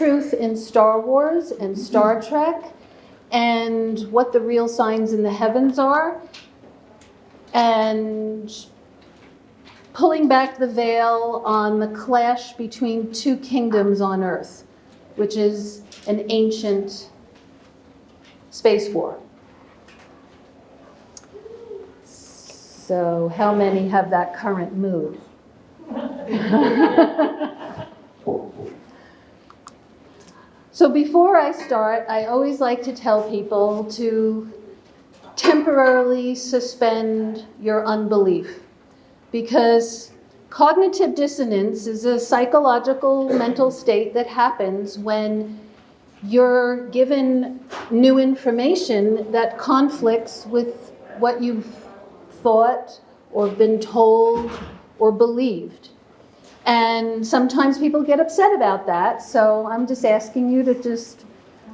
truth in Star Wars and Star Trek, and what the real signs in the heavens are, and pulling back the veil on the clash between two kingdoms on Earth, which is an ancient space war. So how many have that current mood? So before I start, I always like to tell people to temporarily suspend your unbelief, because cognitive dissonance is a psychological mental state that happens when you're given new information that conflicts with what you've thought or been told or believed. And sometimes people get upset about that, so I'm just asking you to just,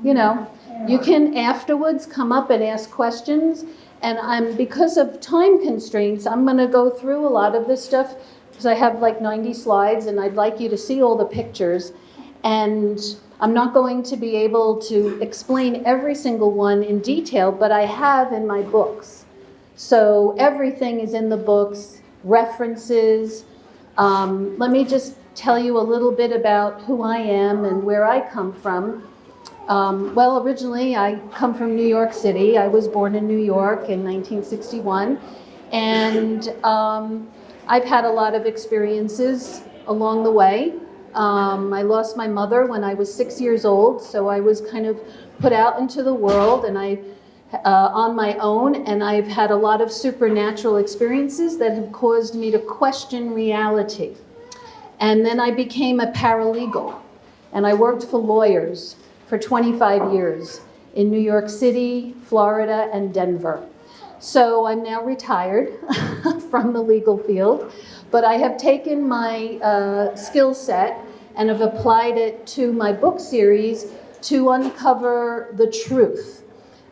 you can afterwards come up and ask questions. And because of time constraints, I'm going to go through a lot of this stuff because I have like 90 slides and I'd like you to see all the pictures. And I'm not going to be able to explain every single one in detail, but I have in my books. So everything is in the books, references. Let me just tell you a little bit about who I am and where I come from. Well, originally I come from New York City. I was born in New York in 1961. And I've had a lot of experiences along the way. I lost my mother when I was 6 years old, so I was kind of put out into the world and on my own, and I've had a lot of supernatural experiences that have caused me to question reality. And then I became a paralegal, and I worked for lawyers for 25 years in New York City, Florida, and Denver. So I'm now retired from the legal field, but I have taken my skill set and have applied it to my book series to uncover the truth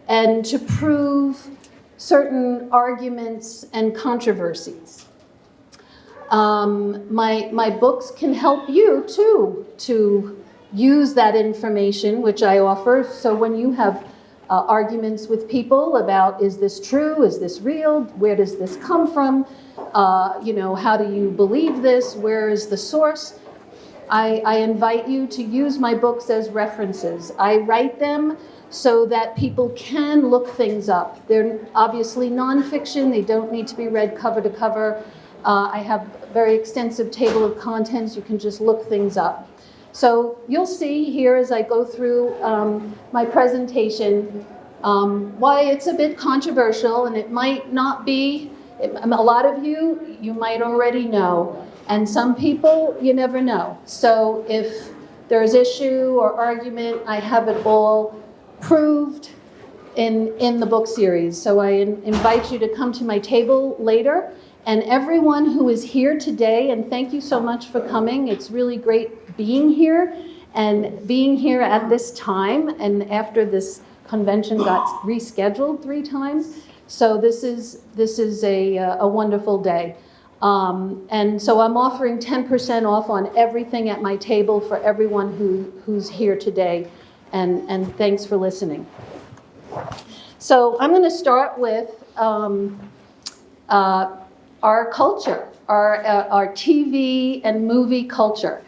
and to prove certain arguments and controversies. My books can help you too to use that information which I offer. So when you have arguments with people about, is this true, is this real, where does this come from, how do you believe this, where is the source, I invite you to use my books as references. I write them so that people can look things up. They're obviously nonfiction. They don't need to be read cover to cover. I have a very extensive table of contents. You can just look things up. So you'll see here as I go through my presentation why it's a bit controversial, and it might not be. A lot of you might already know, and some people, you never know. So if there's issue or argument, I have it all proved in the book series. So I invite you to come to my table later. And everyone who is here today, and thank you so much for coming. It's really great being here and being here at this time and after this convention got rescheduled 3 times. So this is a wonderful day. And so I'm offering 10% off on everything at my table for everyone who's here today. And thanks for listening. So I'm going to start with our culture, our TV and movie culture.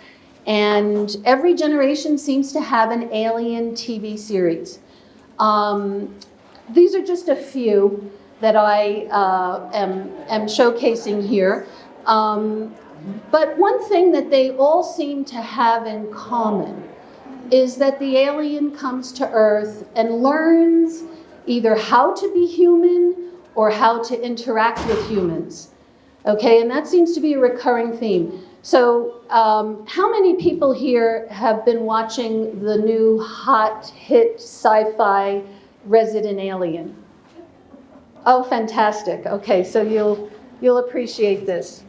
And every generation seems to have an alien TV series. These are just a few that I am showcasing here. But one thing that they all seem to have in common is that the alien comes to Earth and learns either how to be human or how to interact with humans. Okay, and that seems to be a recurring theme. So how many people here have been watching the new hot hit sci-fi Resident Alien? Oh, fantastic. Okay, so you'll appreciate this.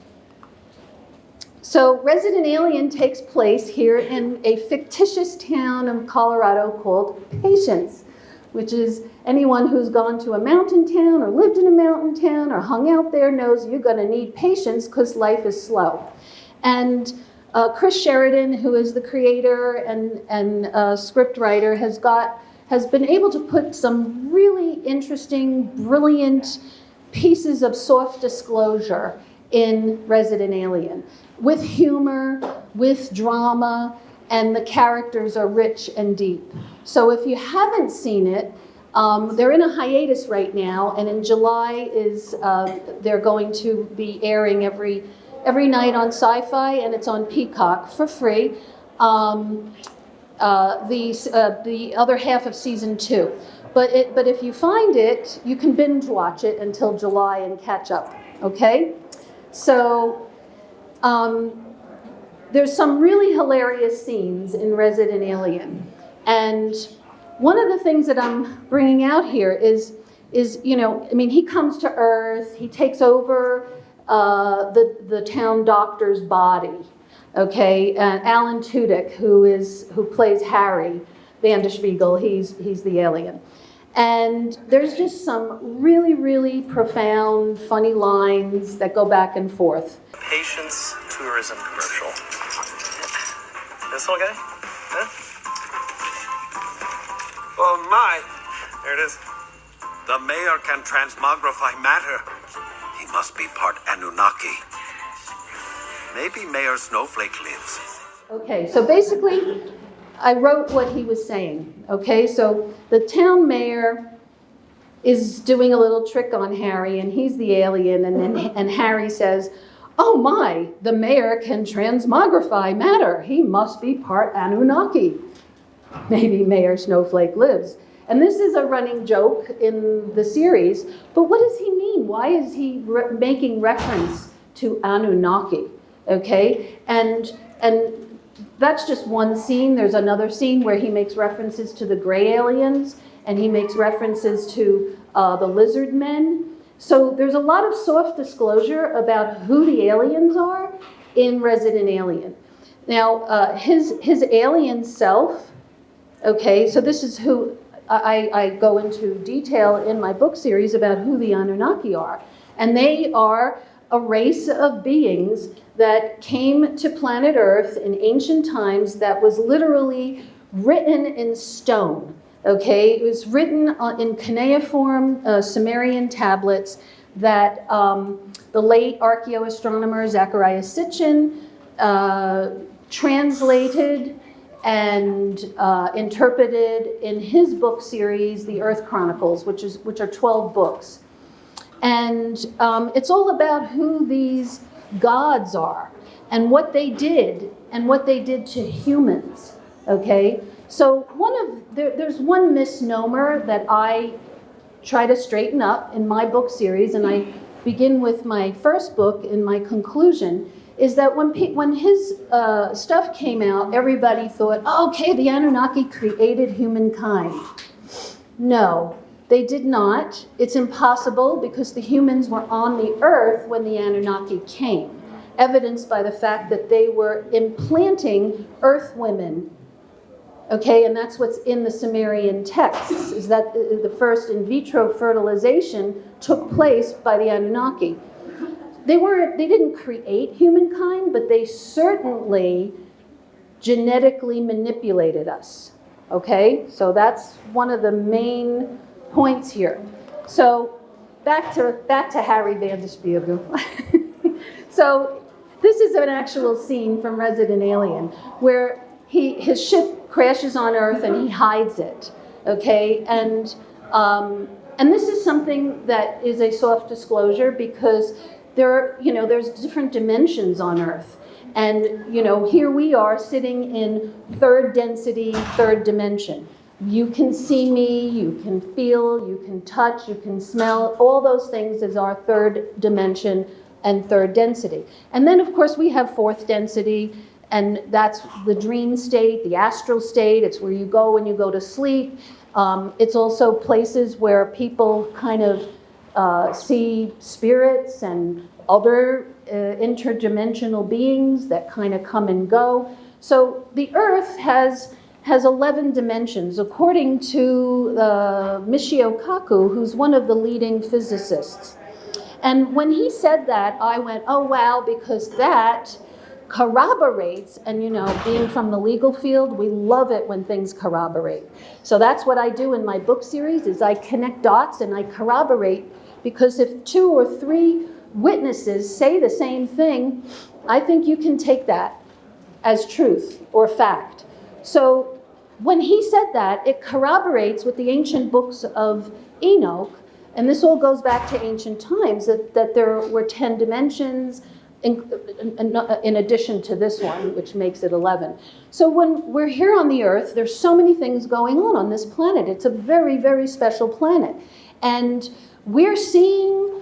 So Resident Alien takes place here in a fictitious town of Colorado called Patience, which is anyone who's gone to a mountain town or lived in a mountain town or hung out there knows you're going to need patience because life is slow. And Chris Sheridan, who is the creator and script writer, has been able to put some really interesting, brilliant pieces of soft disclosure in Resident Alien, with humor, with drama, and the characters are rich and deep. So if you haven't seen it, they're in a hiatus right now, and in July they're going to be airing every night on Sci-Fi, and it's on Peacock for free. The other half of season 2, but if you find it, you can binge watch it until July and catch up. Okay, so there's some really hilarious scenes in Resident Alien, and one of the things that I'm bringing out here is he comes to Earth, he takes over the town doctor's body. Okay, and Alan Tudyk, who plays Harry Vanderspiegel, he's the alien. And there's just some really, really profound, funny lines that go back and forth. Patience tourism commercial. This little guy? Huh? Oh my! There it is. The mayor can transmogrify matter. He must be part Anunnaki. Maybe Mayor Snowflake lives. Okay, so basically, I wrote what he was saying. Okay, so the town mayor is doing a little trick on Harry, and he's the alien, and Harry says, "Oh my, the mayor can transmogrify matter. He must be part Anunnaki. Maybe Mayor Snowflake lives." And this is a running joke in the series, but what does he mean? Why is he making reference to Anunnaki? Okay, and that's just one scene. There's another scene where he makes references to the gray aliens, and he makes references to the lizard men. So there's a lot of soft disclosure about who the aliens are in Resident Alien. Now, his alien self, okay, so this is who I go into detail in my book series about who the Anunnaki are. And they are a race of beings that came to planet Earth in ancient times that was literally written in stone. Okay, it was written in cuneiform Sumerian tablets that the late archaeoastronomer Zecharia Sitchin translated and interpreted in his book series, The Earth Chronicles, which are 12 books. And it's all about who these gods are and what they did to humans. Okay, so there's one misnomer that I try to straighten up in my book series, and I begin with my first book in my conclusion, is that when his stuff came out, everybody thought, oh, okay, the Anunnaki created humankind. No, they did not. It's impossible because the humans were on the earth when the Anunnaki came, evidenced by the fact that they were implanting earth women. Okay, and that's what's in the Sumerian texts, is that the first in vitro fertilization took place by the Anunnaki. They didn't create humankind, but they certainly genetically manipulated us. Okay, so that's one of the main points here. So back to Harry Vanderspiegel. So this is an actual scene from Resident Alien where his ship crashes on Earth and he hides it. Okay, and this is something that is a soft disclosure because there's different dimensions on Earth. And, here we are sitting in third density, third dimension. You can see me, you can feel, you can touch, you can smell. All those things is our third dimension and third density. And then, of course, we have fourth density, and that's the dream state, the astral state. It's where you go when you go to sleep. It's also places where people kind of see spirits and other interdimensional beings that kind of come and go. So the Earth has 11 dimensions, according to Michio Kaku, who's one of the leading physicists. And when he said that, I went, oh, wow, because that corroborates, and being from the legal field, we love it when things corroborate. So that's what I do in my book series, is I connect dots and I corroborate, because if 2 or 3 witnesses say the same thing, I think you can take that as truth or fact. So when he said that, it corroborates with the ancient books of Enoch, and this all goes back to ancient times, that there were 10 dimensions in addition to this one, which makes it 11. So when we're here on the Earth, there's so many things going on this planet. It's a very, very special planet. And we're seeing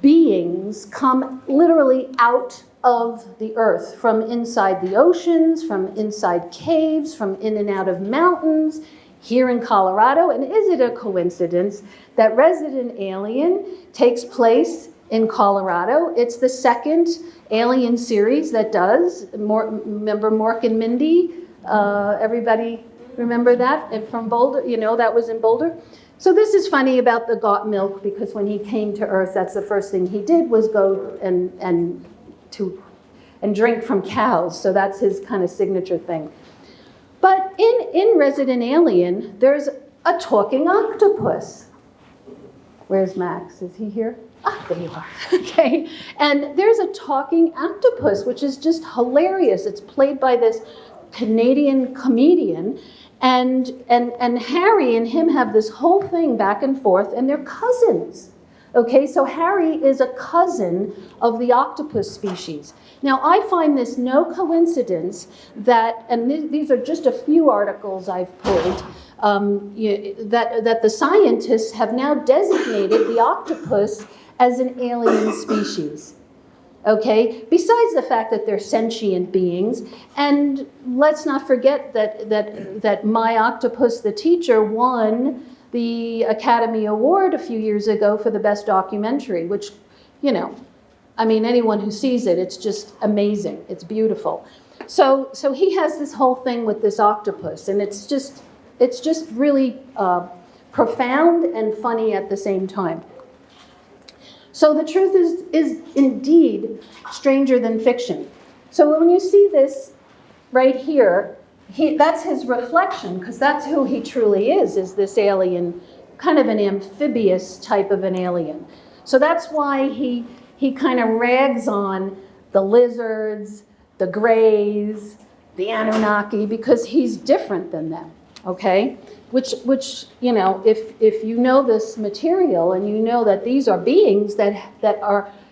beings come literally out of the Earth, from inside the oceans, from inside caves, from in and out of mountains, here in Colorado. And is it a coincidence that Resident Alien takes place in Colorado? It's the second Alien series that does. Remember Mork and Mindy? Everybody remember that? And from Boulder, that was in Boulder. So this is funny about the got milk, because when he came to Earth, that's the first thing he did, was go and drink from cows. So that's his kind of signature thing. But in Resident Alien, there's a talking octopus. Where's Max? Is he here? Ah, there you are. Okay. And there's a talking octopus, which is just hilarious. It's played by this Canadian comedian. And Harry and him have this whole thing back and forth, and they're cousins. Okay, so Harry is a cousin of the octopus species. Now, I find this no coincidence that, and these are just a few articles I've pulled, that the scientists have now designated the octopus as an alien species. Okay, besides the fact that they're sentient beings, and let's not forget that My Octopus the Teacher won the Academy Award a few years ago for the best documentary, which, anyone who sees it, it's just amazing. It's beautiful. So he has this whole thing with this octopus, and it's just really profound and funny at the same time. So the truth is indeed stranger than fiction. So when you see this right here, that's his reflection, because that's who he truly is this alien, kind of an amphibious type of an alien. So that's why he kind of rags on the lizards, the Greys, the Anunnaki, because he's different than them, okay? Which if you know this material and you know that these are beings that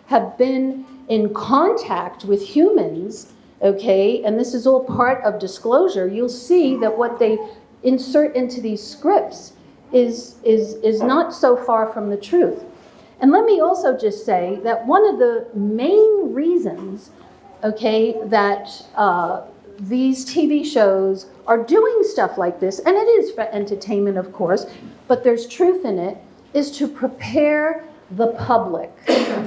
have been in contact with humans, okay, and this is all part of disclosure, you'll see that what they insert into these scripts is not so far from the truth. And let me also just say that one of the main reasons, okay, that these TV shows are doing stuff like this, and it is for entertainment, of course, but there's truth in it, is to prepare the public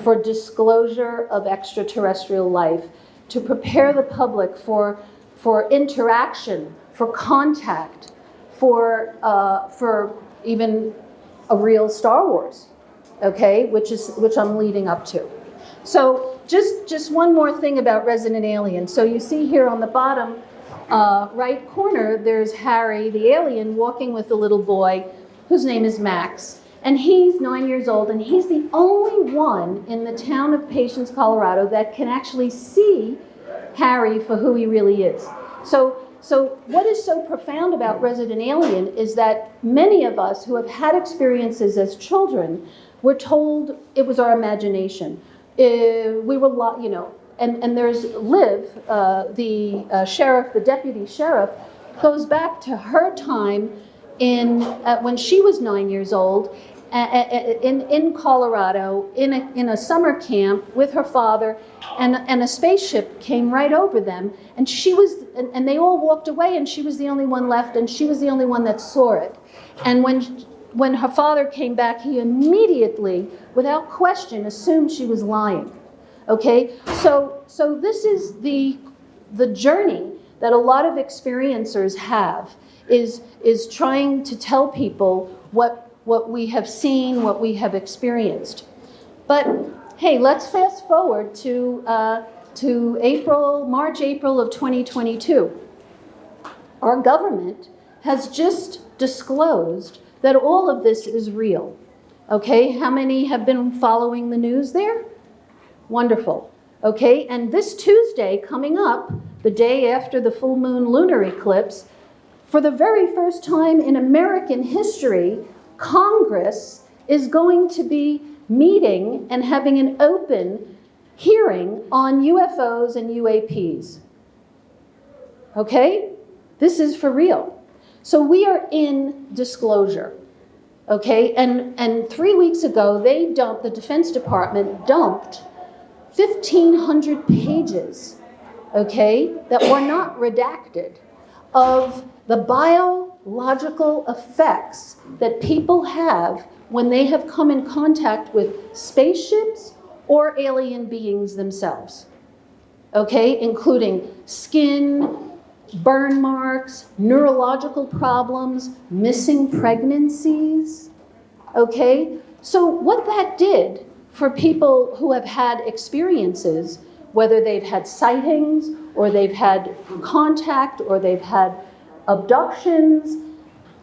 for disclosure of extraterrestrial life, to prepare the public for interaction, for contact, for even a real Star Wars, okay, which I'm leading up to. So just one more thing about Resident Alien. So you see here on the bottom right corner, there's Harry, the alien, walking with a little boy whose name is Max. And he's 9 years old, and he's the only one in the town of Patience, Colorado, that can actually see Harry for who he really is. So what is so profound about Resident Alien is that many of us who have had experiences as children were told it was our imagination. We were, and there's Liv, the sheriff, the deputy sheriff, goes back to her time when she was 9 years old, in Colorado, in a summer camp with her father, and a spaceship came right over them, and and they all walked away, and she was the only one left, and she was the only one that saw it. And when her father came back, he immediately, without question, assumed she was lying. Okay, so this is the journey that a lot of experiencers have, is trying to tell people what we have seen, what we have experienced. But hey, let's fast forward to to March, April of 2022, our government has just disclosed that all of this is real. Okay, how many have been following the news there? Wonderful. Okay, and this Tuesday coming up, the day after the full moon lunar eclipse, for the very first time in American history, Congress is going to be meeting and having an open hearing on UFOs and UAPs. Okay? This is for real. So we are in disclosure. Okay? And 3 weeks ago, the Defense Department dumped 1,500 pages, okay, that were not redacted, of the biological effects that people have when they have come in contact with spaceships or alien beings themselves, okay, including skin, burn marks, neurological problems, missing pregnancies, okay? So what that did for people who have had experiences, whether they've had sightings or they've had contact or they've had abductions,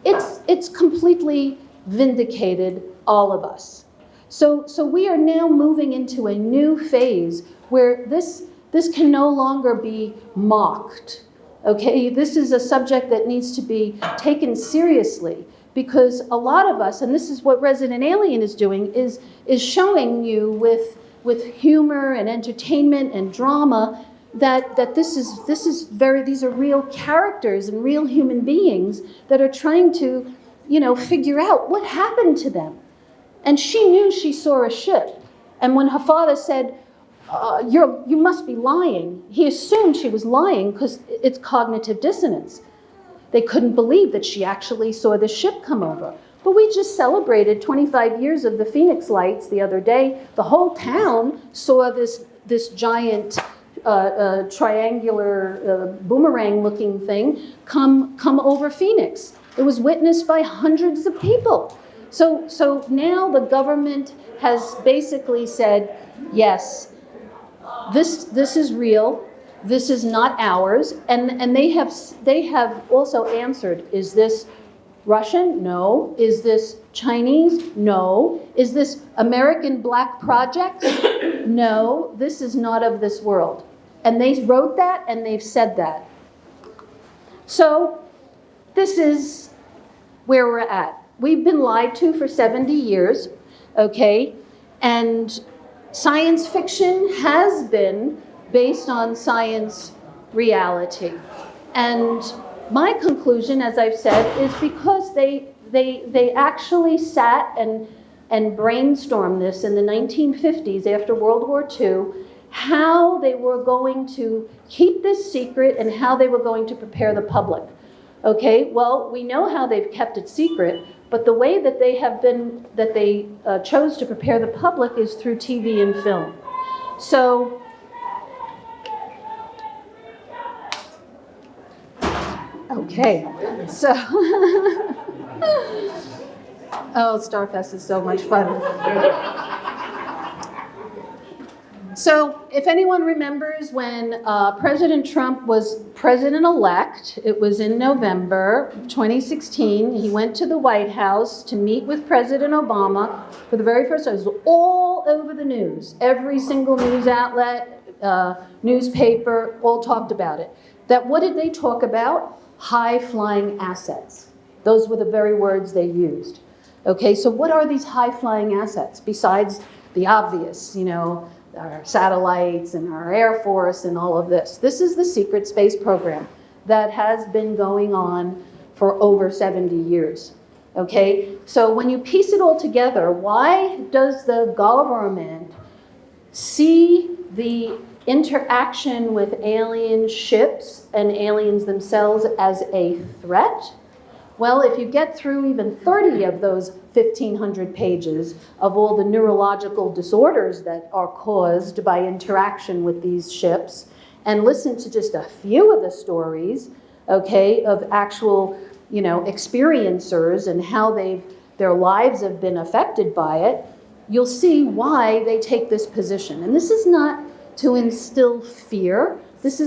it's completely vindicated all of us. So we are now moving into a new phase where this can no longer be mocked. Okay, this is a subject that needs to be taken seriously, because a lot of us, and this is what Resident Alien is doing, is showing you with humor and entertainment and drama that these are real characters and real human beings that are trying to, figure out what happened to them. And she knew she saw a ship. And when her father said, you must be lying, he assumed she was lying because it's cognitive dissonance. They couldn't believe that she actually saw the ship come over. But we just celebrated 25 years of the Phoenix Lights the other day. The whole town saw this giant triangular boomerang-looking thing come over Phoenix. It was witnessed by hundreds of people. So now the government has basically said, yes, this is real. This is not ours. And they have also answered, is this Russian? No. Is this Chinese? No. Is this American Black Project? No. This is not of this world. And they wrote that and they've said that. So this is where we're at. We've been lied to for 70 years, okay? And science fiction has been based on science reality. And my conclusion, as I've said, is because they actually sat and brainstormed this in the 1950s after World War II, how they were going to keep this secret and how they were going to prepare the public. Okay, well, we know how they've kept it secret, but the way that they chose to prepare the public is through TV and film. So, okay, so, oh, StarFest is so much fun. So if anyone remembers when President Trump was president-elect, it was in November 2016, he went to the White House to meet with President Obama for the very first time. It was all over the news. Every single news outlet, newspaper, all talked about it. What did they talk about? High-flying assets. Those were the very words they used. Okay, so what are these high-flying assets besides the obvious, our satellites and our Air Force and all of this? This is the secret space program that has been going on for over 70 years. Okay, so when you piece it all together, why does the government see the interaction with alien ships and aliens themselves as a threat? Well, if you get through even 30 of those 1,500 pages of all the neurological disorders that are caused by interaction with these ships, and listen to just a few of the stories, okay, of actual, experiencers and how their lives have been affected by it, you'll see why they take this position. And this is not to instill fear.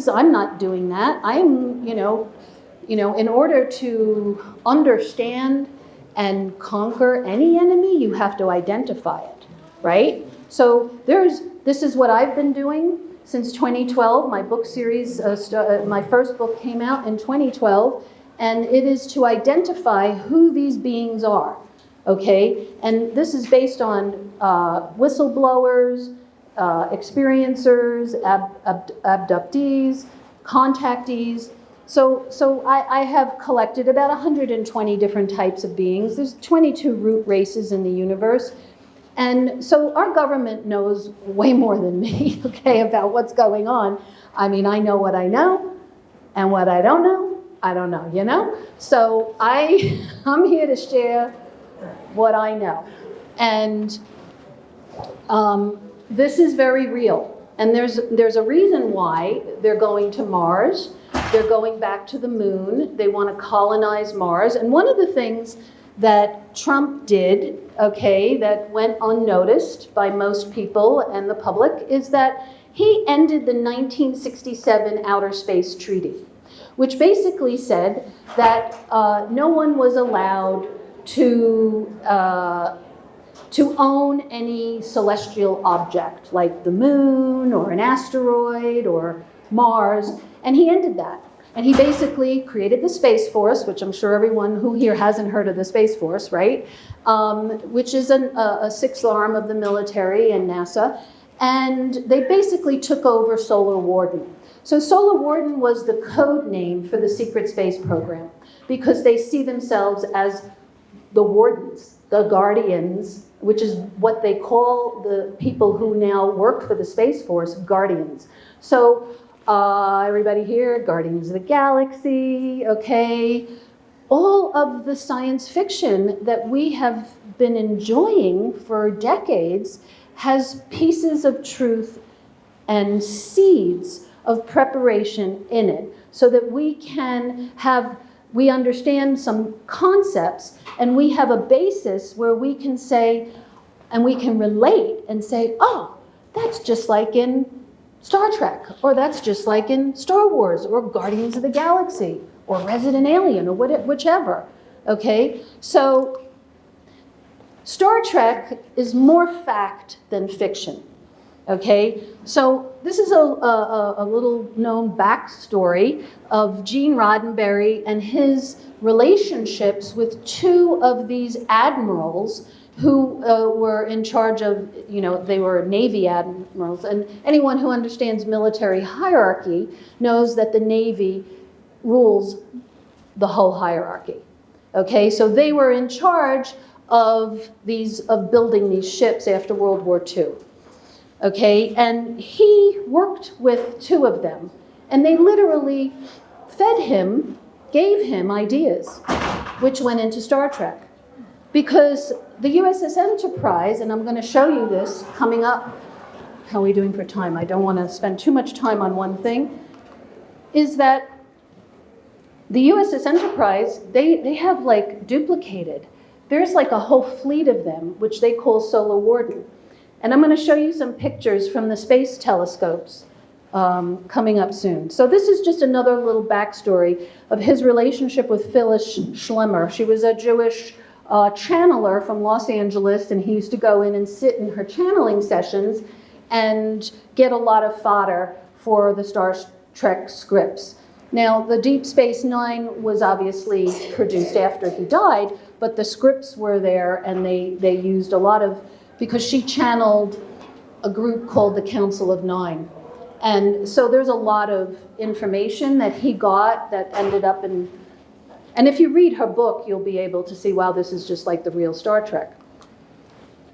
I'm not doing that. I am, in order to understand and conquer any enemy, you have to identify it, right? So this is what I've been doing since 2012. My book series, my first book came out in 2012, and it is to identify who these beings are, okay? And this is based on whistleblowers, experiencers, abductees, contactees. So I have collected about 120 different types of beings. There's 22 root races in the universe. And so our government knows way more than me, okay, about what's going on. I mean, I know what I know, and what I don't know, I don't know, you know? So I'm here to share what I know. And this is very real. And there's a reason why they're going to Mars. They're going back to the moon. They want to colonize Mars. And one of the things that Trump did, okay, that went unnoticed by most people and the public, is that he ended the 1967 Outer Space Treaty, which basically said that no one was allowed to own any celestial object, like the moon or an asteroid or Mars, and he ended that. And he basically created the Space Force, which I'm sure everyone who here hasn't heard of the Space Force, right? Which is a sixth arm of the military and NASA. And they basically took over Solar Warden. So Solar Warden was the code name for the secret space program, because they see themselves as the wardens, the guardians, which is what they call the people who now work for the Space Force, guardians. So everybody here, Guardians of the Galaxy, okay? All of the science fiction that we have been enjoying for decades has pieces of truth and seeds of preparation in it, so that we understand some concepts, and we have a basis where we can say, and we can relate and say, oh, that's just like in Star Trek, or that's just like in Star Wars, or Guardians of the Galaxy, or Resident Alien, or whichever, okay? So Star Trek is more fact than fiction, okay? So this is a little known backstory of Gene Roddenberry and his relationships with two of these admirals who were in charge of, they were Navy admirals. And anyone who understands military hierarchy knows that the Navy rules the whole hierarchy. Okay, so they were in charge of building these ships after World War II. Okay, and he worked with two of them, and they literally fed him, gave him ideas, which went into Star Trek. Because the USS Enterprise, and I'm going to show you this coming up, how are we doing for time? I don't want to spend too much time on one thing, is that the USS Enterprise, they have like duplicated. There's like a whole fleet of them, which they call Solar Warden. And I'm going to show you some pictures from the space telescopes coming up soon. So this is just another little backstory of his relationship with Phyllis Schlemmer. She was a Jewish channeler from Los Angeles, and he used to go in and sit in her channeling sessions and get a lot of fodder for the Star Trek scripts. Now, the Deep Space Nine was obviously produced after he died, but the scripts were there, and they used a lot of, because she channeled a group called the Council of Nine. And so there's a lot of information that he got that ended up in, and if you read her book, you'll be able to see, wow, this is just like the real Star Trek.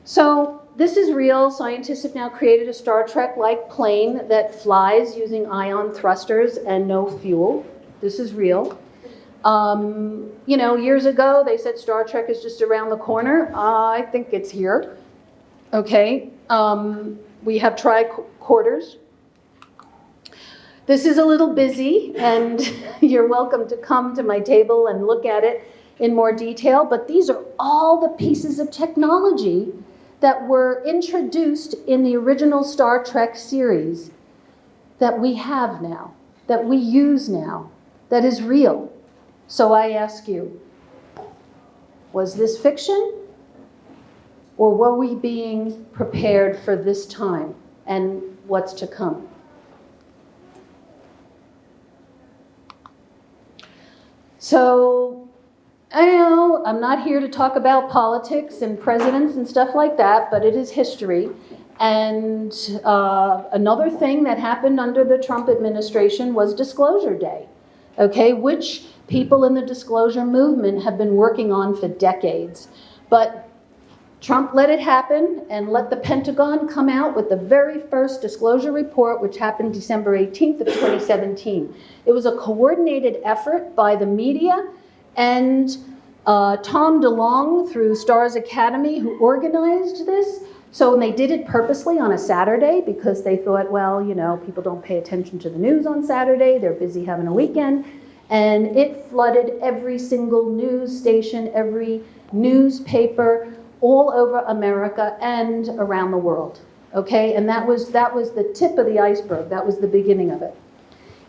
So this is real. Scientists have now created a Star Trek-like plane that flies using ion thrusters and no fuel. This is real. Years ago, they said Star Trek is just around the corner. I think it's here. Okay. We have tricorders. This is a little busy, and you're welcome to come to my table and look at it in more detail, but these are all the pieces of technology that were introduced in the original Star Trek series that we have now, that we use now, that is real. So I ask you, was this fiction? Or were we being prepared for this time and what's to come? So, I know I'm not here to talk about politics and presidents and stuff like that, but it is history. And another thing that happened under the Trump administration was Disclosure Day, okay, which people in the disclosure movement have been working on for decades. But Trump let it happen and let the Pentagon come out with the very first disclosure report, which happened December 18th of 2017. It was a coordinated effort by the media and Tom DeLonge through Stars Academy, who organized this. So they did it purposely on a Saturday because they thought, well, you know, people don't pay attention to the news on Saturday. They're busy having a weekend. And it flooded every single news station, every newspaper, all over America and around the world, okay? And that was the tip of the iceberg. That was the beginning of it.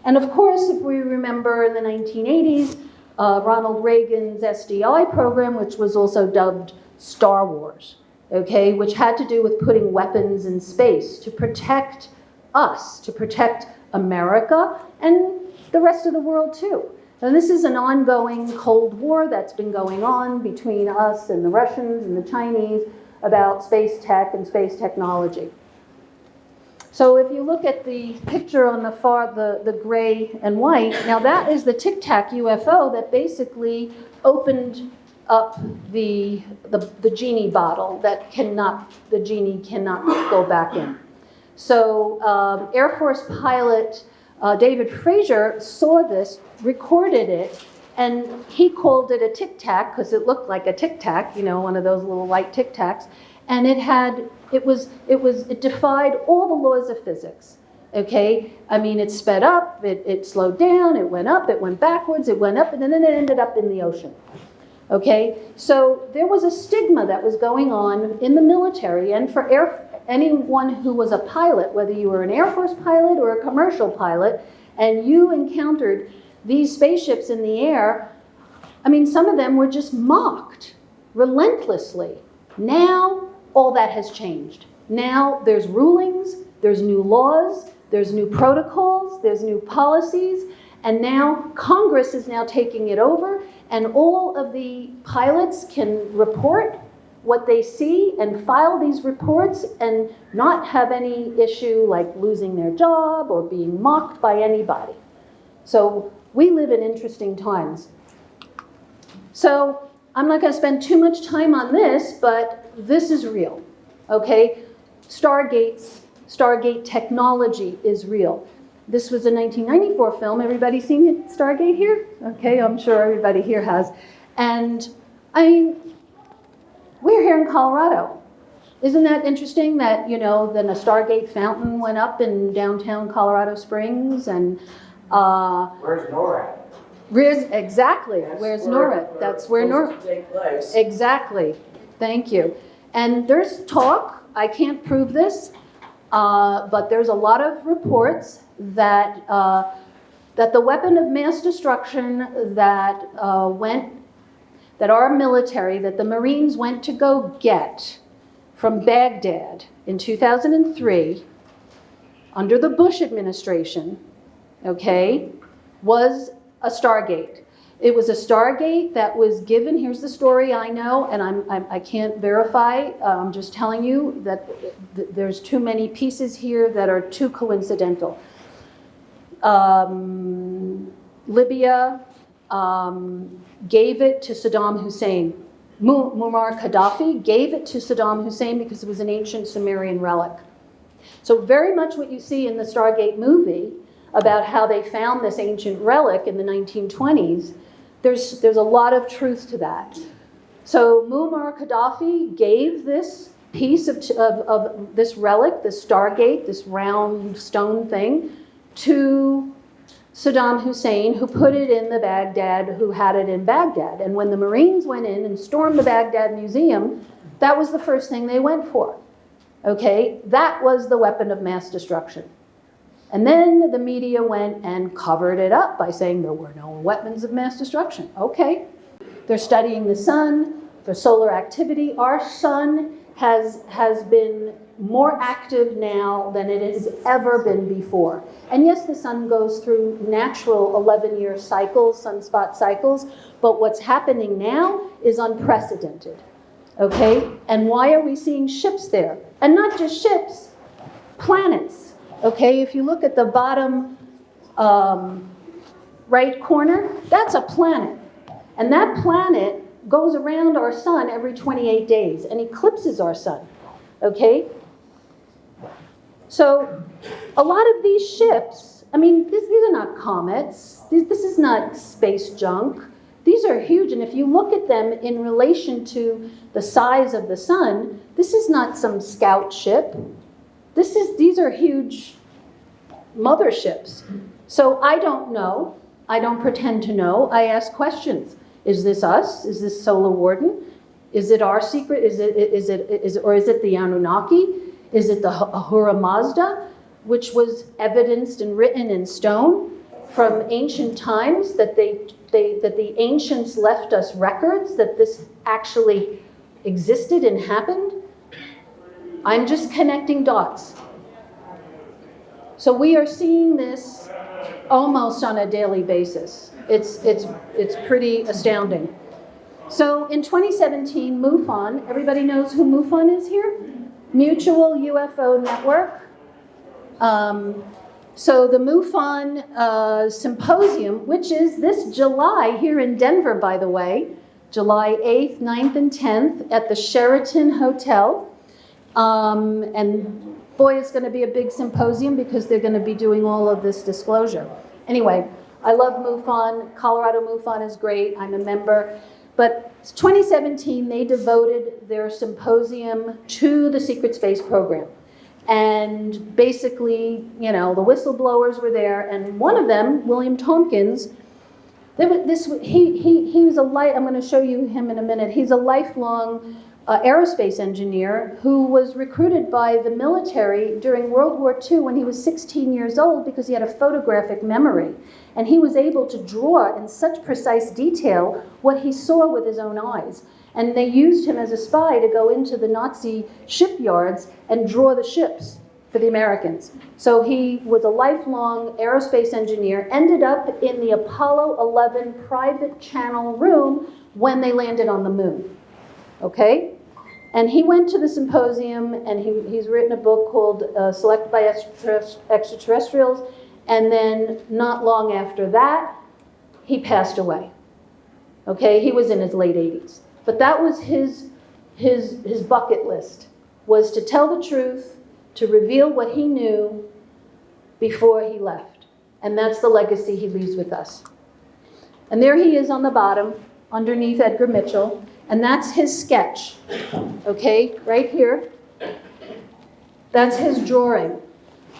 And of course, if we remember in the 1980s, Ronald Reagan's SDI program, which was also dubbed Star Wars, okay, which had to do with putting weapons in space to protect us, to protect America and the rest of the world too. And this is an ongoing Cold War that's been going on between us and the Russians and the Chinese about space tech and space technology. So if you look at the picture on the far, the gray and white, now that is the Tic Tac UFO that basically opened up the genie bottle that the genie cannot go back in. So Air Force pilot David Fraser saw this, recorded it, and he called it a Tic Tac because it looked like a Tic Tac, you know, one of those little white Tic Tacs, and it defied all the laws of physics. Okay, I mean, it sped up, it slowed down, it went up, it went backwards, it went up, and then it ended up in the ocean. Okay, so there was a stigma that was going on in the military and for anyone who was a pilot, whether you were an Air Force pilot or a commercial pilot, and you encountered these spaceships in the air, I mean, some of them were just mocked relentlessly. Now, all that has changed. Now, there's rulings, there's new laws, there's new protocols, there's new policies, and now Congress is now taking it over, and all of the pilots can report what they see and file these reports and not have any issue like losing their job or being mocked by anybody. So we live in interesting times. So I'm not going to spend too much time on this, but this is real, okay? Stargate technology is real. This was a 1994 film. Everybody seen it, Stargate here? Okay, I'm sure everybody here has. And I mean, we're here in Colorado. Isn't that interesting that, you know, then a Stargate fountain went up in downtown Colorado Springs and... Where's NORAD? Exactly. Where's NORAD? That's where NORAD take place. Exactly. Thank you. And there's talk, I can't prove this, but there's a lot of reports that the weapon of mass destruction that our military, that the Marines went to go get from Baghdad in 2003 under the Bush administration, okay, was a Stargate. It was a Stargate that was given, here's the story I know, and I can't verify, I'm just telling you that there's too many pieces here that are too coincidental. Libya gave it to Saddam Hussein. Muammar Gaddafi gave it to Saddam Hussein because it was an ancient Sumerian relic. So very much what you see in the Stargate movie about how they found this ancient relic in the 1920s, there's a lot of truth to that. So Muammar Gaddafi gave this piece of this relic, this Stargate, this round stone thing, to Saddam Hussein, who put it in the Baghdad, who had it in Baghdad. And when the Marines went in and stormed the Baghdad Museum, that was the first thing they went for. Okay? That was the weapon of mass destruction. And then the media went and covered it up by saying there were no weapons of mass destruction. Okay. They're studying the sun for solar activity. Our sun has been more active now than it has ever been before. And yes, the sun goes through natural 11-year cycles, sunspot cycles, but what's happening now is unprecedented. Okay? And why are we seeing ships there? And not just ships, planets. Okay? If you look at the bottom right corner, that's a planet. And that planet goes around our sun every 28 days and eclipses our sun. Okay? So a lot of these ships, I mean, these are not comets. This is not space junk. These are huge, and if you look at them in relation to the size of the sun, this is not some scout ship. These are huge motherships. So I don't know. I don't pretend to know. I ask questions. Is this us? Is this Solar Warden? Is it our secret? Is it the Anunnaki? Is it the Ahura Mazda, which was evidenced and written in stone from ancient times, that the ancients left us records that this actually existed and happened? I'm just connecting dots. So we are seeing this almost on a daily basis. It's pretty astounding. So in 2017, MUFON, everybody knows who MUFON is here? Mutual UFO Network. So the MUFON Symposium, which is this July here in Denver, by the way, July 8th, 9th, and 10th at the Sheraton Hotel. And boy, it's going to be a big symposium because they're going to be doing all of this disclosure. Anyway, I love MUFON. Colorado MUFON is great. I'm a member. But 2017, they devoted their symposium to the secret space program. And basically, you know, the whistleblowers were there, and one of them, William Tompkins, he was I'm going to show you him in a minute. He's a lifelong aerospace engineer who was recruited by the military during World War II when he was 16 years old because he had a photographic memory. And he was able to draw in such precise detail what he saw with his own eyes. And they used him as a spy to go into the Nazi shipyards and draw the ships for the Americans. So he was a lifelong aerospace engineer, ended up in the Apollo 11 private channel room when they landed on the moon. Okay? And he went to the symposium, and he's written a book called Selected by Extraterrestrials. And then not long after that, he passed away. Okay? He was in his late 80s. But that was his bucket list, was to tell the truth, to reveal what he knew before he left. And that's the legacy he leaves with us. And there he is on the bottom, underneath Edgar Mitchell, and that's his sketch, okay, right here. That's his drawing.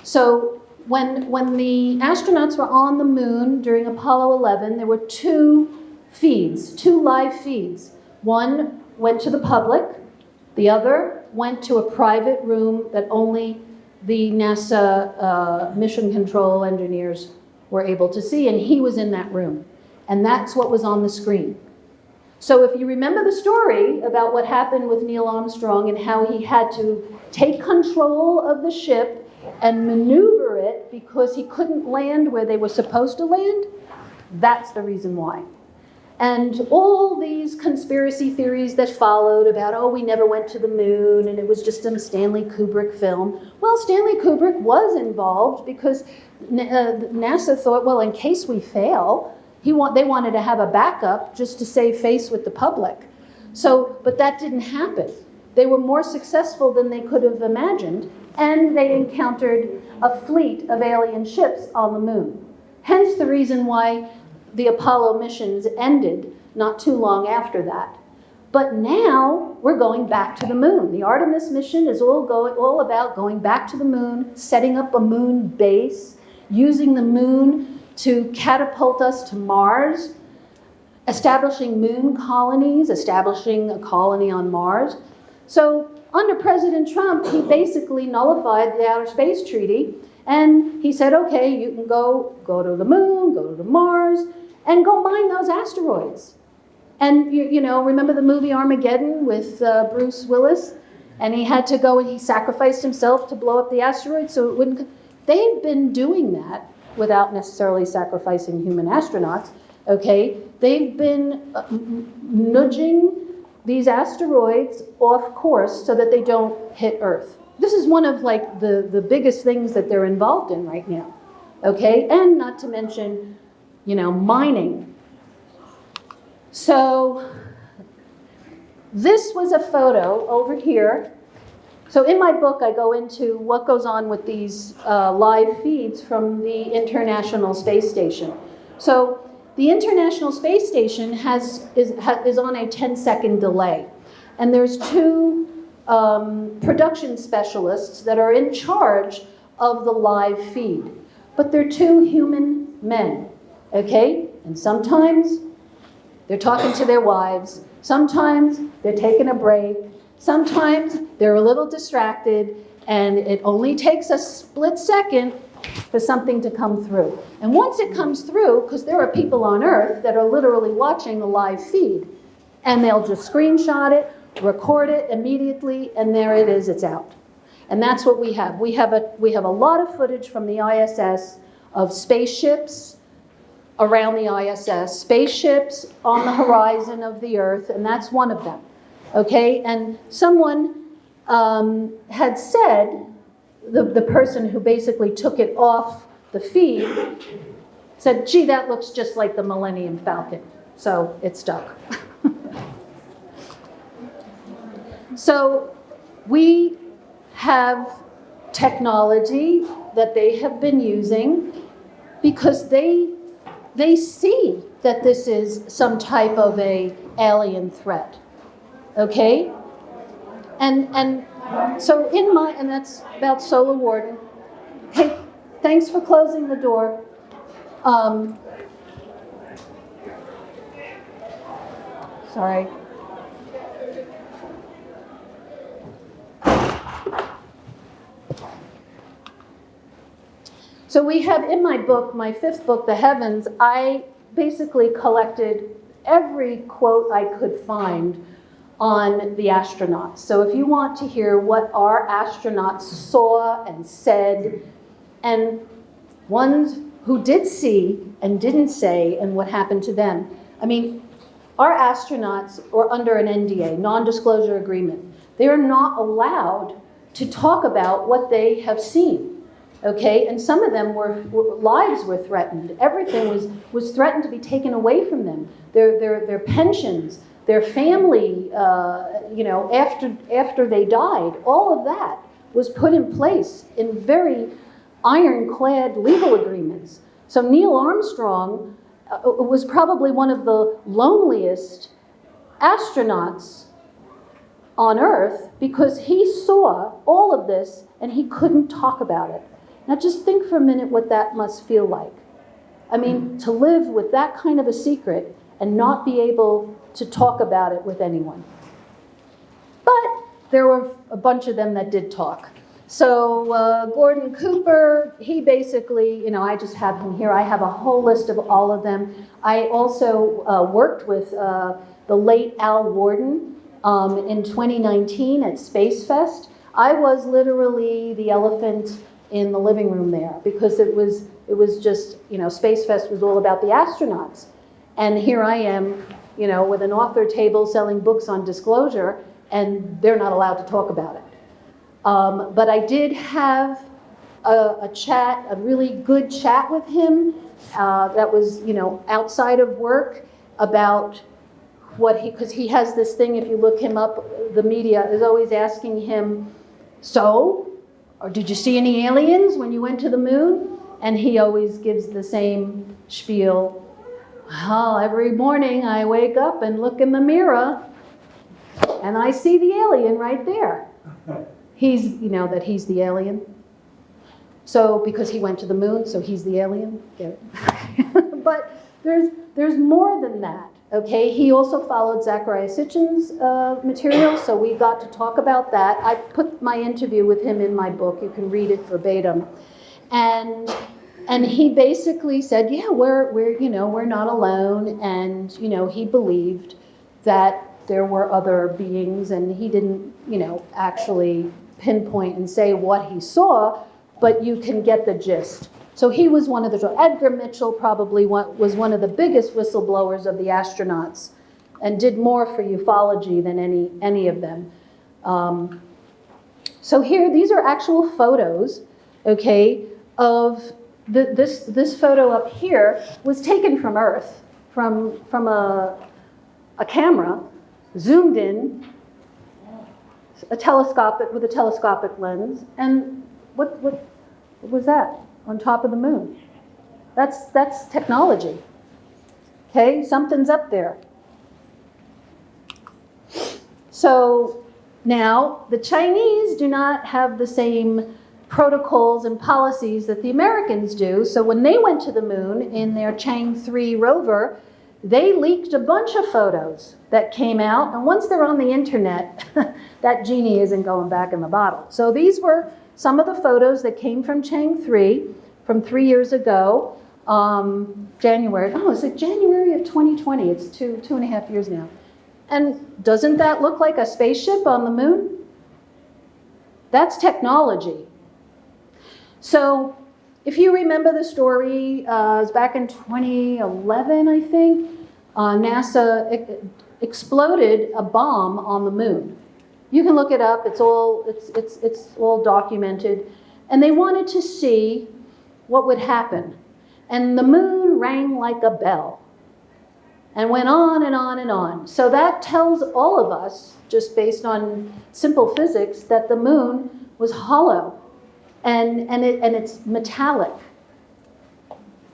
So when the astronauts were on the moon during Apollo 11, there were two live feeds. One went to the public, the other went to a private room that only the NASA mission control engineers were able to see, and he was in that room. And that's what was on the screen. So if you remember the story about what happened with Neil Armstrong and how he had to take control of the ship and maneuver it because he couldn't land where they were supposed to land, that's the reason why. And all these conspiracy theories that followed about, oh, we never went to the moon and it was just a Stanley Kubrick film. Well, Stanley Kubrick was involved because NASA thought, well, in case we fail, they wanted to have a backup just to save face with the public. So, but that didn't happen. They were more successful than they could have imagined, and they encountered a fleet of alien ships on the moon. Hence the reason why the Apollo missions ended not too long after that. But now we're going back to the moon. The Artemis mission is all about going back to the moon, setting up a moon base, using the moon to catapult us to Mars, establishing moon colonies, establishing a colony on Mars. So under President Trump, he basically nullified the Outer Space Treaty And he said, okay, you can go to the moon, go to Mars, and go mine those asteroids. And you know, remember the movie Armageddon with Bruce Willis? And he had to go and he sacrificed himself to blow up the asteroid so it wouldn't. They've been doing that without necessarily sacrificing human astronauts, okay? They've been nudging these asteroids off course so that they don't hit Earth. This is one of like the biggest things that they're involved in right now, okay? And not to mention, you know, mining. So this was a photo over here. So in my book, I go into what goes on with these live feeds from the International Space Station. So the International Space Station is on a 10-second delay. And there's two production specialists that are in charge of the live feed. But they're two human men, okay? And sometimes they're talking to their wives. Sometimes they're taking a break. Sometimes they're a little distracted, and it only takes a split second for something to come through. And once it comes through, because there are people on Earth that are literally watching the live feed, and they'll just screenshot it, record it immediately, and there it is, it's out. And that's what we have. We have a lot of footage from the ISS of spaceships around the ISS, spaceships on the horizon of the Earth, and that's one of them, okay? And someone had said, the person who basically took it off the feed, said, gee, that looks just like the Millennium Falcon, so it stuck. So we have technology that they have been using because they see that this is some type of a alien threat, okay? And so and that's about Solar Warden. Hey, thanks for closing the door. Sorry. So we have in my book, my fifth book, The Heavens, I basically collected every quote I could find on the astronauts. So if you want to hear what our astronauts saw and said, and ones who did see and didn't say, and what happened to them. I mean, our astronauts are under an NDA, non-disclosure agreement. They are not allowed to talk about what they have seen. Okay, and some of them lives were threatened. Everything was threatened to be taken away from them. Their pensions, their family, after they died, all of that was put in place in very ironclad legal agreements. So Neil Armstrong was probably one of the loneliest astronauts on Earth because he saw all of this and he couldn't talk about it. Now just think for a minute what that must feel like. I mean, to live with that kind of a secret and not be able to talk about it with anyone. But there were a bunch of them that did talk. So Gordon Cooper, he basically, I just have him here. I have a whole list of all of them. I also worked with the late Al Worden in 2019 at SpaceFest. I was literally the elephant in the living room there because it was just, SpaceFest was all about the astronauts. And here I am, with an author table selling books on disclosure, and they're not allowed to talk about it. But I did have a really good chat with him that was, outside of work about because he has this thing, if you look him up, the media is always asking him, or did you see any aliens when you went to the moon? And he always gives the same spiel. Well, every morning I wake up and look in the mirror and I see the alien right there. He's, that he's the alien. So, because he went to the moon, so he's the alien. Get it? But there's more than that, okay? He also followed Zecharia Sitchin's material, so we got to talk about that. I put my interview with him in my book. You can read it verbatim. And he basically said, yeah, we're not alone. And, he believed that there were other beings, and he didn't, actually pinpoint and say what he saw, but you can get the gist. So he was one of the, Edgar Mitchell probably was one of the biggest whistleblowers of the astronauts and did more for ufology than any of them. So here, these are actual photos, okay, of this photo up here was taken from Earth, from a camera, zoomed in, with a telescopic lens, and what was that on top of the moon? That's technology. Okay, something's up there. So now the Chinese do not have the same protocols and policies that the Americans do. So when they went to the moon in their Chang 3 rover, they leaked a bunch of photos that came out. And once they're on the internet, that genie isn't going back in the bottle. So these were some of the photos that came from Chang 3 from 3 years ago, January. Oh, is it January of 2020? It's two and a half years now. And doesn't that look like a spaceship on the moon? That's technology. So if you remember the story, it was back in 2011, I think, NASA exploded a bomb on the moon. You can look it up. It's all documented. And they wanted to see what would happen. And the moon rang like a bell and went on and on and on. So that tells all of us, just based on simple physics, that the moon was hollow and it's metallic.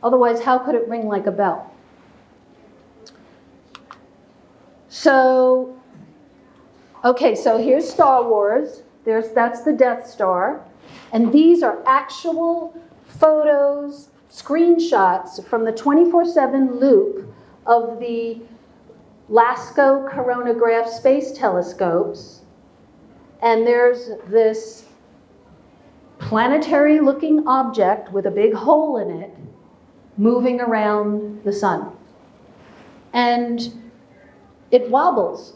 Otherwise, how could it ring like a bell? So, okay, so here's Star Wars. That's the Death Star. And these are actual photos, screenshots from the 24/7 loop of the Lasco Coronagraph space telescopes. And there's this planetary-looking object with a big hole in it moving around the sun. And it wobbles.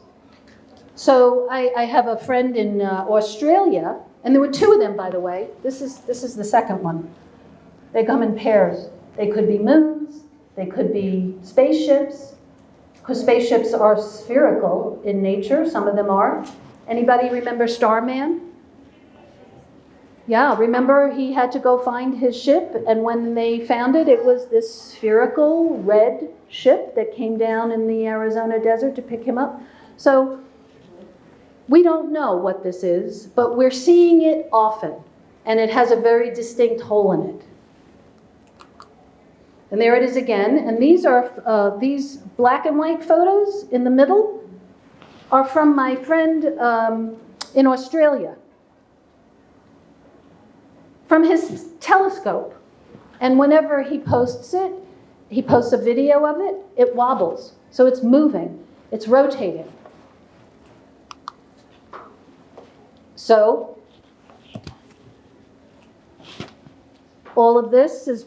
So I have a friend in Australia, and there were two of them, by the way. This is the second one. They come in pairs. They could be moons. They could be spaceships, because spaceships are spherical in nature. Some of them are. Anybody remember Starman? Yeah, remember he had to go find his ship, and when they found it, it was this spherical red ship that came down in the Arizona desert to pick him up. So we don't know what this is, but we're seeing it often, and it has a very distinct hole in it. And there it is again, and these are these black and white photos in the middle are from my friend in Australia, from his telescope. And whenever he posts it, he posts a video of it, it wobbles. So it's moving, it's rotating. So all of this is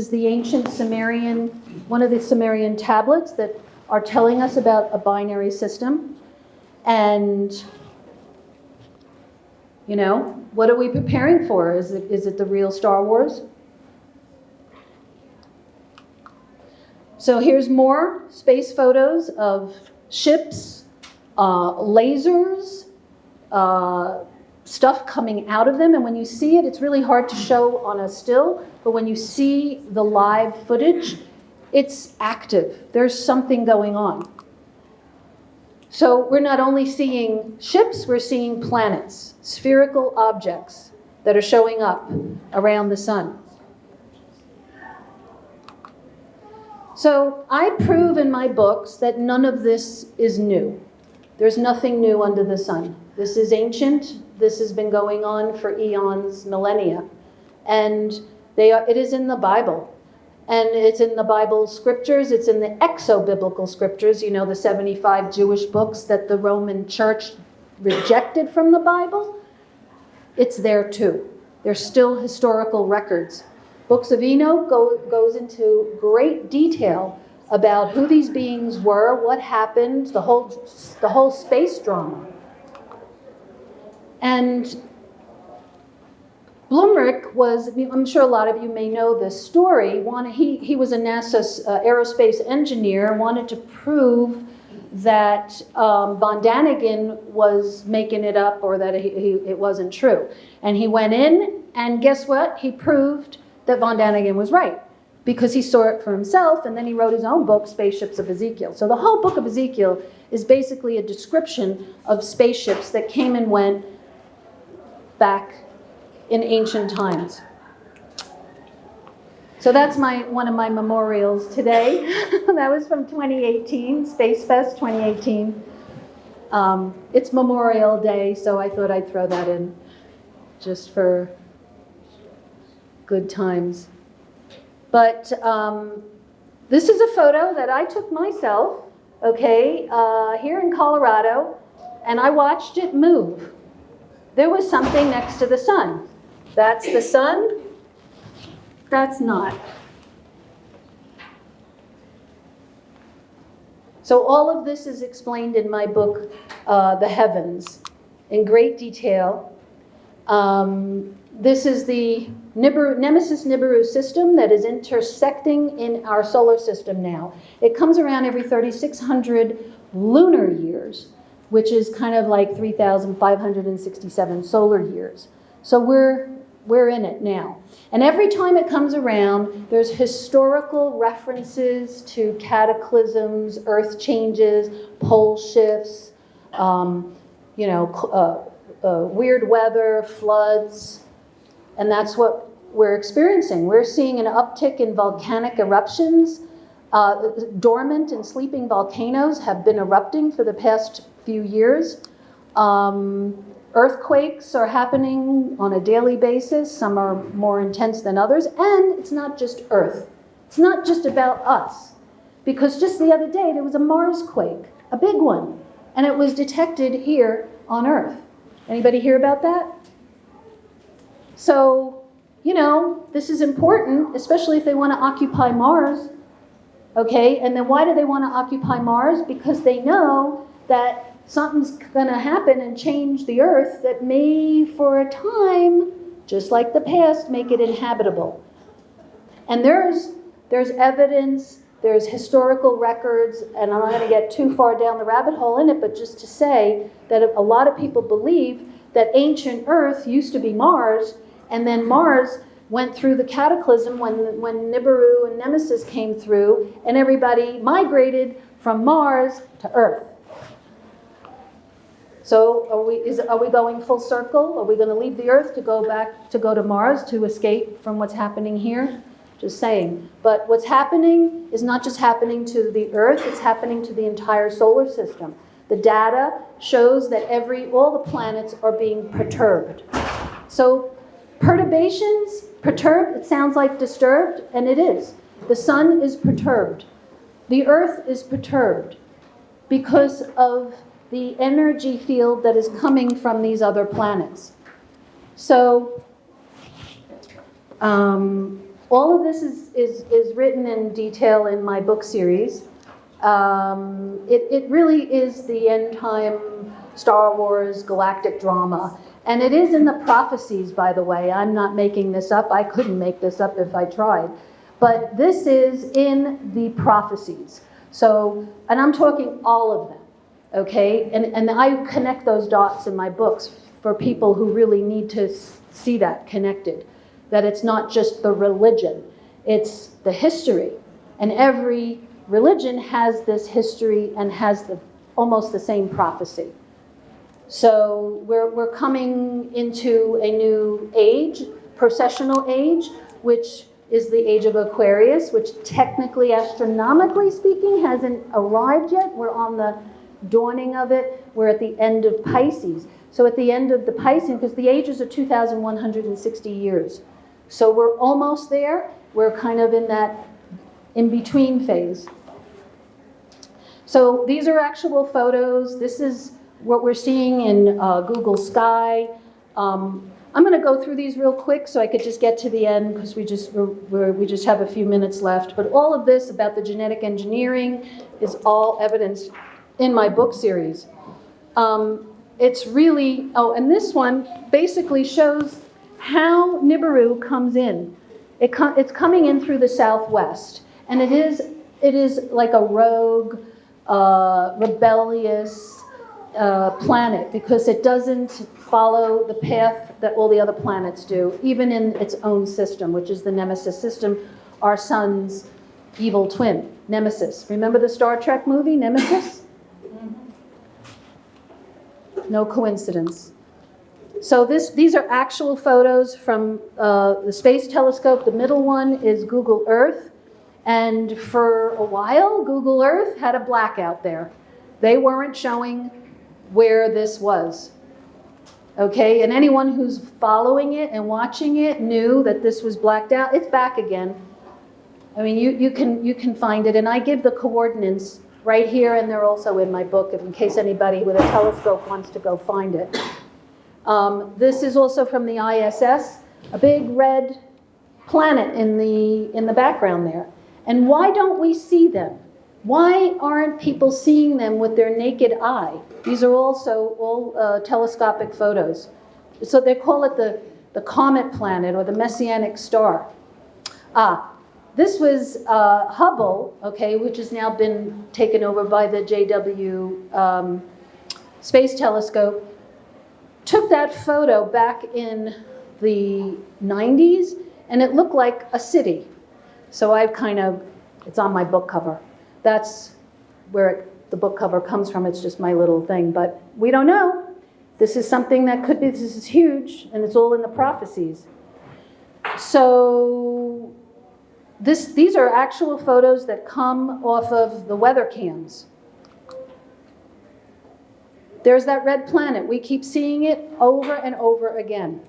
the ancient Sumerian, one of the Sumerian tablets that are telling us about a binary system. And, what are we preparing for? Is it the real Star Wars? So here's more space photos of ships, lasers, stuff coming out of them. And when you see it, it's really hard to show on a still, but when you see the live footage, it's active. There's something going on. So we're not only seeing ships, we're seeing planets, spherical objects that are showing up around the sun. So I prove in my books that none of this is new. There's nothing new under the sun. This is ancient. This has been going on for eons, millennia. And it is in the Bible. And it's in the Bible scriptures. It's in the exo-biblical scriptures, the 75 Jewish books that the Roman Church rejected from the Bible. It's there too. They're still historical records. Books of Enoch goes into great detail about who these beings were, what happened, the whole space drama. And Blumrich was, I'm sure a lot of you may know this story, he was a NASA aerospace engineer, wanted to prove that von Daniken was making it up or that it wasn't true. And he went in, and guess what? He proved that von Daniken was right, because he saw it for himself, and then he wrote his own book, Spaceships of Ezekiel. So the whole book of Ezekiel is basically a description of spaceships that came and went back in ancient times. So that's one of my memorials today. That was from 2018, SpaceFest 2018. It's Memorial Day, so I thought I'd throw that in just for good times. But this is a photo that I took myself, okay, here in Colorado, and I watched it move. There was something next to the sun. That's the sun. That's not. So all of this is explained in my book, The Heavens, in great detail. This is the Nemesis Nibiru system that is intersecting in our solar system now. It comes around every 3,600 lunar years, which is kind of like 3,567 solar years. So we're in it now. And every time it comes around, there's historical references to cataclysms, earth changes, pole shifts, weird weather, floods, and that's what we're experiencing. We're seeing an uptick in volcanic eruptions. Dormant and sleeping volcanoes have been erupting for the past few years. Earthquakes are happening on a daily basis. Some are more intense than others. And it's not just Earth. It's not just about us. Because just the other day, there was a Mars quake, a big one. And it was detected here on Earth. Anybody hear about that? So, this is important, especially if they want to occupy Mars. Okay, and then why do they want to occupy Mars? Because they know that something's going to happen and change the Earth that may, for a time, just like the past, make it inhabitable. And there's evidence, there's historical records, and I'm not going to get too far down the rabbit hole in it, but just to say that a lot of people believe that ancient Earth used to be Mars, and then Mars went through the cataclysm when Nibiru and Nemesis came through, and everybody migrated from Mars to Earth. So are we going full circle? Are we going to leave the Earth to go to Mars to escape from what's happening here? Just saying. But what's happening is not just happening to the Earth, it's happening to the entire solar system. The data shows that all the planets are being perturbed. So perturbations, perturbed, it sounds like disturbed, and it is. The sun is perturbed. The Earth is perturbed because of the energy field that is coming from these other planets. So all of this is written in detail in my book series. It really is the end time Star Wars galactic drama. And it is in the prophecies, by the way. I'm not making this up. I couldn't make this up if I tried. But this is in the prophecies. So, and I'm talking all of them. Okay, and I connect those dots in my books for people who really need to see that connected, that it's not just the religion, it's the history. And every religion has this history and has almost the same prophecy. So we're coming into a new age, processional age, which is the age of Aquarius, which technically, astronomically speaking, hasn't arrived yet. We're on the dawning of it. We're at the end of Pisces. So at the end of the Pisces, because the ages are 2,160 years. So we're almost there. We're kind of in that in-between phase. So these are actual photos. This is what we're seeing in Google Sky. I'm I'm going to go through these real quick so I could just get to the end because we just have a few minutes left. But all of this about the genetic engineering is all evidence in my book series. It's really, and this one basically shows how Nibiru comes in. It's coming in through the southwest, and it is like a rogue, rebellious planet because it doesn't follow the path that all the other planets do, even in its own system, which is the Nemesis system, our sun's evil twin, Nemesis. Remember the Star Trek movie, Nemesis? No coincidence. So these are actual photos from the Space Telescope. The middle one is Google Earth. And for a while, Google Earth had a blackout there. They weren't showing where this was. Okay, and anyone who's following it and watching it knew that this was blacked out. It's back again. I mean, you can find it, and I give the coordinates right here, and they're also in my book, in case anybody with a telescope wants to go find it. This is also from the ISS, a big red planet in the background there. And why don't we see them? Why aren't people seeing them with their naked eye? These are also all telescopic photos. So they call it the comet planet or the messianic star. This was Hubble, okay, which has now been taken over by the JW Space Telescope. Took that photo back in the 90s, and it looked like a city. So it's on my book cover. That's where the book cover comes from. It's just my little thing, but we don't know. This is something that could be, this is huge, and it's all in the prophecies. So these are actual photos that come off of the weather cams. There's that red planet. We keep seeing it over and over again.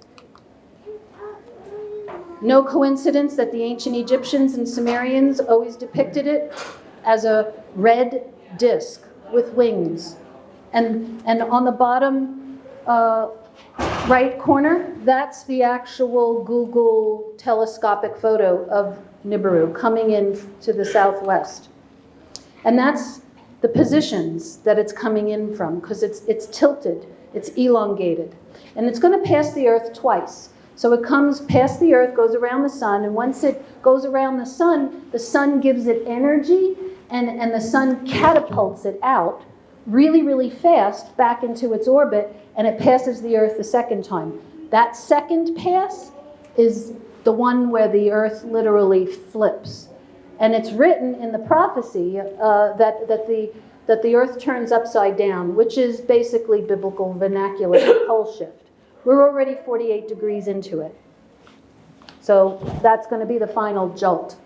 No coincidence that the ancient Egyptians and Sumerians always depicted it as a red disk with wings. And on the bottom right corner, that's the actual Google telescopic photo of Nibiru coming in to the southwest. And that's the positions that it's coming in from, because it's tilted, it's elongated. And it's going to pass the Earth twice. So it comes past the Earth, goes around the sun, and once it goes around the sun gives it energy, and the sun catapults it out really, really fast back into its orbit, and it passes the Earth the second time. That second pass is the one where the Earth literally flips. And it's written in the prophecy that the Earth turns upside down, which is basically biblical vernacular for pole shift. We're already 48 degrees into it. So that's going to be the final jolt.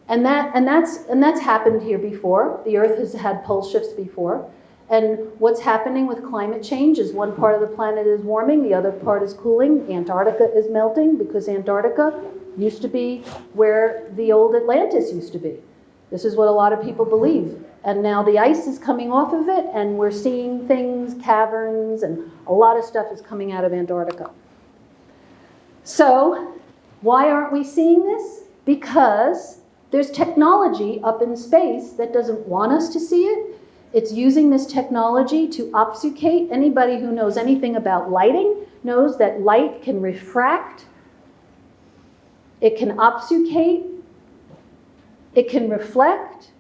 And that's happened here before. The Earth has had pole shifts before. And what's happening with climate change is one part of the planet is warming, the other part is cooling. Antarctica is melting because Antarctica used to be where the old Atlantis used to be. This is what a lot of people believe. And now the ice is coming off of it, and we're seeing things, caverns, and a lot of stuff is coming out of Antarctica. So why aren't we seeing this? Because there's technology up in space that doesn't want us to see it. It's using this technology to obfuscate. Anybody who knows anything about lighting knows that light can refract, it can obfuscate, it can reflect,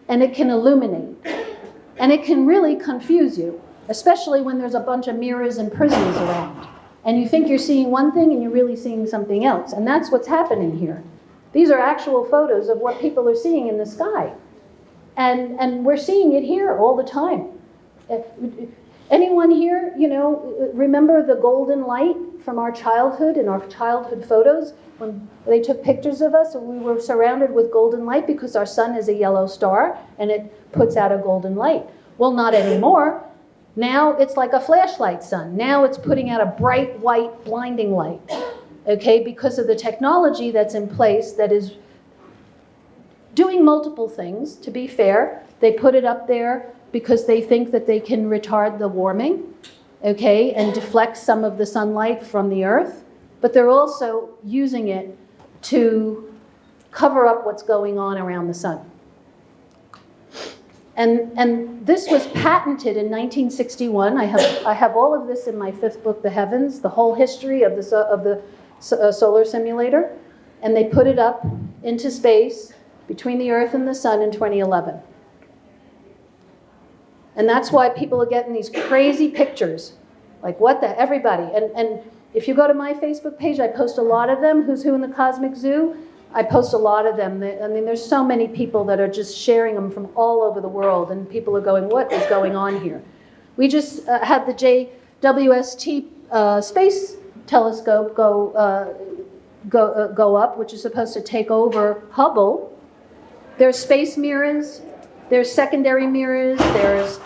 and it can illuminate. And it can really confuse you, especially when there's a bunch of mirrors and prisms around. And you think you're seeing one thing and you're really seeing something else. And that's what's happening here. These are actual photos of what people are seeing in the sky. And we're seeing it here all the time. Anyone here, remember the golden light from our childhood and our childhood photos? When they took pictures of us and we were surrounded with golden light because our sun is a yellow star and it puts out a golden light. Well, not anymore. Now it's like a flashlight sun. Now it's putting out a bright white blinding light. Okay, because of the technology that's in place that is doing multiple things. To be fair, they put it up there because they think that they can retard the warming. okay, and deflect some of the sunlight from the Earth, but they're also using it to cover up what's going on around the sun. And this was patented in 1961. I have all of this in my 5th book, The Heavens, the whole history of the solar simulator, and they put it up into space between the Earth and the sun in 2011. And that's why people are getting these crazy pictures, like everybody. And if you go to my Facebook page, I post a lot of them, Who's Who in the Cosmic Zoo. I post a lot of them. I mean, there's so many people that are just sharing them from all over the world, and people are going, what is going on here? We just had the JWST space telescope go up, which is supposed to take over Hubble. There's space mirrors, there's secondary mirrors, there's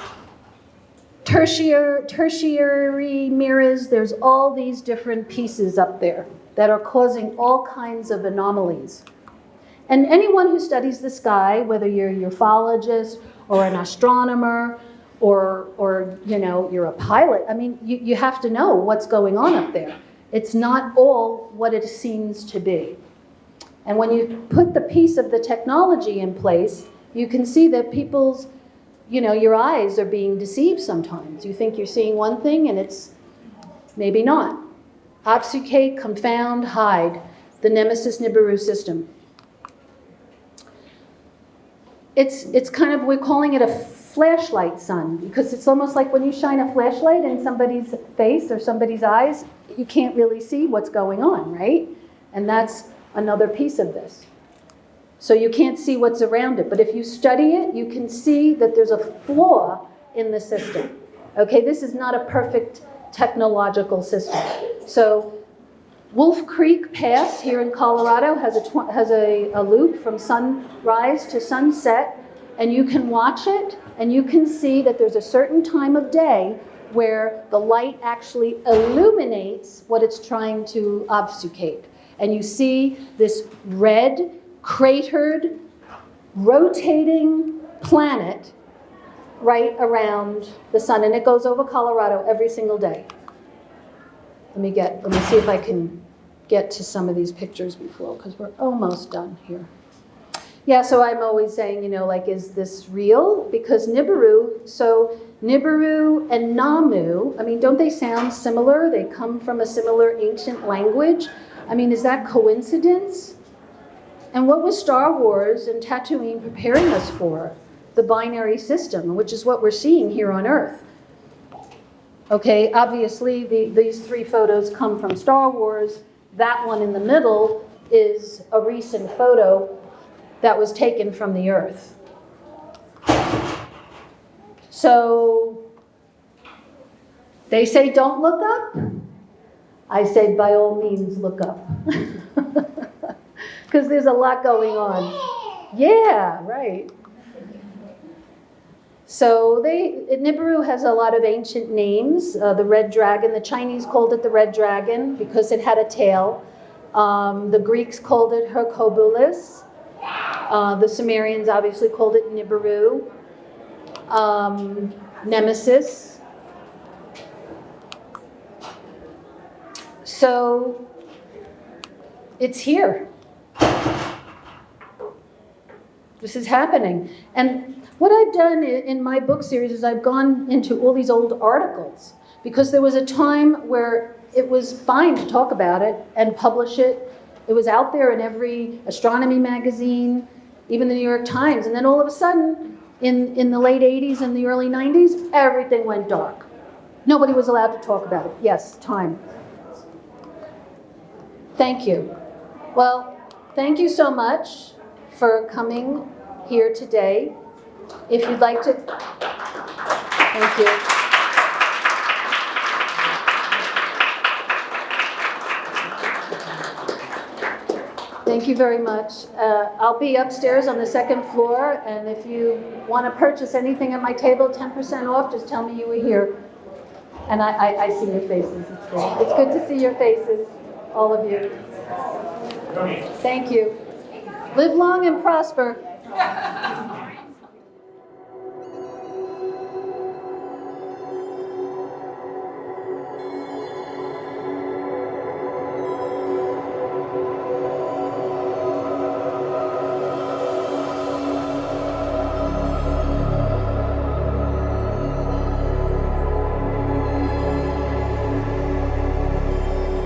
tertiary mirrors, there's all these different pieces up there that are causing all kinds of anomalies. And anyone who studies the sky, whether you're a ufologist or an astronomer or you're a pilot, I mean, you have to know what's going on up there. It's not all what it seems to be. And when you put the piece of the technology in place, you can see that people's, your eyes are being deceived sometimes. You think you're seeing one thing and it's maybe not. Obfuscate, confound, hide, the Nemesis Nibiru system. It's kind of, we're calling it a flashlight sun, because it's almost like when you shine a flashlight in somebody's face or somebody's eyes, you can't really see what's going on, right? And that's another piece of this. So you can't see what's around it, but if you study it, you can see that there's a flaw in the system. Okay, this is not a perfect technological system. So Wolf Creek Pass here in Colorado has a loop from sunrise to sunset, and you can watch it, and you can see that there's a certain time of day where the light actually illuminates what it's trying to obfuscate. And you see this red, cratered, rotating planet right around the sun, and it goes over Colorado every single day. Let me see if I can get to some of these pictures before, because we're almost done here. Yeah, so I'm always saying, is this real? Because Nibiru and Namu, I mean, don't they sound similar? They come from a similar ancient language. I mean, is that coincidence? And what was Star Wars and Tatooine preparing us for? The binary system, which is what we're seeing here on Earth. Okay, obviously these 3 photos come from Star Wars. That one in the middle is a recent photo that was taken from the Earth. So they say don't look up. I say by all means look up. Because there's a lot going on. Yeah, right. So Nibiru has a lot of ancient names. The red dragon, the Chinese called it the red dragon because it had a tail. The Greeks called it Hercules. The Sumerians obviously called it Nibiru. Nemesis. So it's here. This is happening. And what I've done in my book series is I've gone into all these old articles, because there was a time where it was fine to talk about it and publish it. It was out there in every astronomy magazine, even the New York Times. And then all of a sudden, in the late 80s and the early 90s, everything went dark. Nobody was allowed to talk about it. Yes, time. Thank you. Well, thank you so much for coming here today. If you'd like to, thank you. Thank you very much. I'll be upstairs on the 2nd floor, and if you want to purchase anything at my table, 10% off, just tell me you were here. And I see your faces. It's great. It's good to see your faces, all of you. Thank you. Live long and prosper.